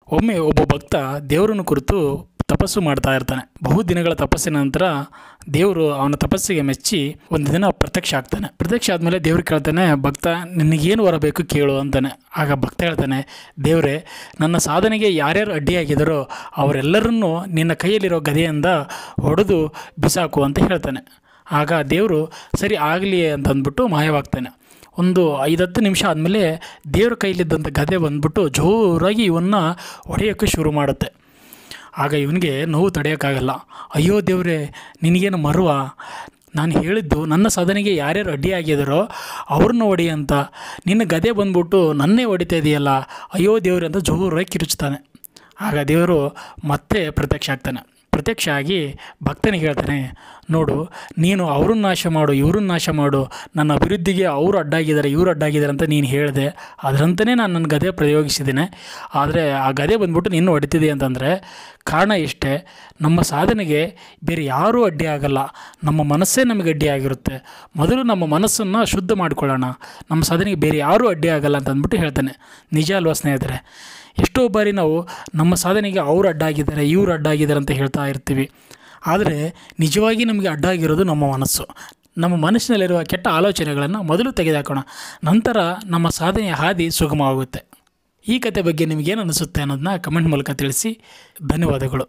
ಒಮ್ಮೆ ಒಬ್ಬ ಭಕ್ತ ದೇವರನ್ನು ಕುರಿತು ತಪಸ್ಸು ಮಾಡ್ತಾ ಇರ್ತಾನೆ. ಬಹುದಿನಗಳ ತಪಸ್ಸಿನ ನಂತರ ದೇವರು ಅವನ ತಪಸ್ಸಿಗೆ ಮೆಚ್ಚಿ ಒಂದು ದಿನ ಪ್ರತ್ಯಕ್ಷ ಆಗ್ತಾನೆ. ಪ್ರತ್ಯಕ್ಷ ಆದಮೇಲೆ ದೇವ್ರು ಕೇಳ್ತಾನೆ, ಭಕ್ತ ನಿನಗೇನು ವರ ಬೇಕು ಕೇಳು ಅಂತಾನೆ. ಆಗ ಭಕ್ತ ಹೇಳ್ತಾನೆ, ದೇವರೇ, ನನ್ನ ಸಾಧನೆಗೆ ಯಾರ್ಯಾರು ಅಡ್ಡಿಯಾಗಿದ್ದಾರೋ ಅವರೆಲ್ಲರನ್ನೂ ನಿನ್ನ ಕೈಯಲ್ಲಿರೋ ಗದೆಯಿಂದ ಹೊಡೆದು ಬಿಸಾಕು ಅಂತ ಹೇಳ್ತಾನೆ. ಆಗ ದೇವರು ಸರಿ ಆಗಲಿ ಅಂತಂದ್ಬಿಟ್ಟು ಮಾಯವಾಗ್ತಾನೆ. ಒಂದು 5-10 ನಿಮಿಷ ಆದಮೇಲೆ ದೇವ್ರ ಕೈಲಿದ್ದಂಥ ಗದೆ ಬಂದ್ಬಿಟ್ಟು ಜೋರಾಗಿ ಇವನ್ನ ಹೊಡೆಯೋಕ್ಕೆ ಶುರು ಮಾಡುತ್ತೆ. ಆಗ ಇವನಿಗೆ ನೋವು ತಡೆಯೋಕ್ಕಾಗಲ್ಲ. ಅಯ್ಯೋ ದೇವರೇ, ನಿನಗೇನು ಮರುವ, ನಾನು ಹೇಳಿದ್ದು ನನ್ನ ಸಾಧನೆಗೆ ಯಾರ್ಯಾರು ಅಡ್ಡಿಯಾಗಿದ್ದಾರೋ ಅವ್ರನ್ನ ಹೊಡಿ ಅಂತ, ನಿನ್ನ ಗದೆ ಬಂದ್ಬಿಟ್ಟು ನನ್ನೇ ಹೊಡಿತಾ ಇದೆಯಲ್ಲ, ಅಯ್ಯೋ ದೇವ್ರೆ ಅಂತ ಜೋರಾಗಿ ಕಿರುಚ್ತಾನೆ. ಆಗ ದೇವರು ಮತ್ತೆ ಪ್ರತ್ಯಕ್ಷ ಆಗ್ತಾನೆ. ಪ್ರತ್ಯಕ್ಷ ಆಗಿ ಭಕ್ತನಿಗೆ ಹೇಳ್ತಾನೆ, ನೋಡು, ನೀನು ಅವ್ರನ್ನ ನಾಶ ಮಾಡು, ಇವ್ರನ್ನ ನಾಶ ಮಾಡು, ನನ್ನ ಅಭಿವೃದ್ಧಿಗೆ ಅವರು ಅಡ್ಡಾಗಿದ್ದಾರೆ, ಇವರು ಅಡ್ಡಾಗಿದ್ದಾರೆ ಅಂತ ನೀನು ಹೇಳಿದೆ. ಅದರಂತೆಯೇ ನಾನು ನನ್ನ ಗದೆ ಪ್ರಯೋಗಿಸಿದ್ದೇನೆ. ಆದರೆ ಆ ಗದೆ ಬಂದ್ಬಿಟ್ಟು ನಿನ್ನ ಹೊಡಿತಿದೆ ಅಂತಂದರೆ ಕಾರಣ ಇಷ್ಟೇ, ನಮ್ಮ ಸಾಧನೆಗೆ ಬೇರೆ ಯಾರೂ ಅಡ್ಡಿ ಆಗಲ್ಲ, ನಮ್ಮ ಮನಸ್ಸೇ ನಮಗೆ ಅಡ್ಡಿ ಆಗಿರುತ್ತೆ. ಮೊದಲು ನಮ್ಮ ಮನಸ್ಸನ್ನು ಶುದ್ಧ ಮಾಡ್ಕೊಳ್ಳೋಣ, ನಮ್ಮ ಸಾಧನೆಗೆ ಬೇರೆ ಯಾರೂ ಅಡ್ಡಿ ಆಗಲ್ಲ ಅಂತ ಅಂದ್ಬಿಟ್ಟು ಹೇಳ್ತಾನೆ. ನಿಜ ಅಲ್ವಾ ಸ್ನೇಹಿತರೆ? ಎಷ್ಟೋ ಬಾರಿ ನಾವು ನಮ್ಮ ಸಾಧನೆಗೆ ಅವ್ರು ಅಡ್ಡಾಗಿದ್ದಾರೆ, ಇವ್ರು ಅಡ್ಡಾಗಿದ್ದಾರೆ ಅಂತ ಹೇಳ್ತಾ ಇರ್ತೀವಿ. ಆದರೆ ನಿಜವಾಗಿ ನಮಗೆ ಅಡ್ಡಾಗಿರೋದು ನಮ್ಮ ಮನಸ್ಸು. ನಮ್ಮ ಮನಸ್ಸಿನಲ್ಲಿರುವ ಕೆಟ್ಟ ಆಲೋಚನೆಗಳನ್ನು ಮೊದಲು ತೆಗೆದುಹಾಕೋಣ, ನಂತರ ನಮ್ಮ ಸಾಧನೆಯ ಹಾದಿ ಸುಗಮವಾಗುತ್ತೆ. ಈ ಕತೆ ಬಗ್ಗೆ ನಿಮಗೇನು ಅನಿಸುತ್ತೆ ಅನ್ನೋದನ್ನ ಕಮೆಂಟ್ ಮೂಲಕ ತಿಳಿಸಿ. ಧನ್ಯವಾದಗಳು.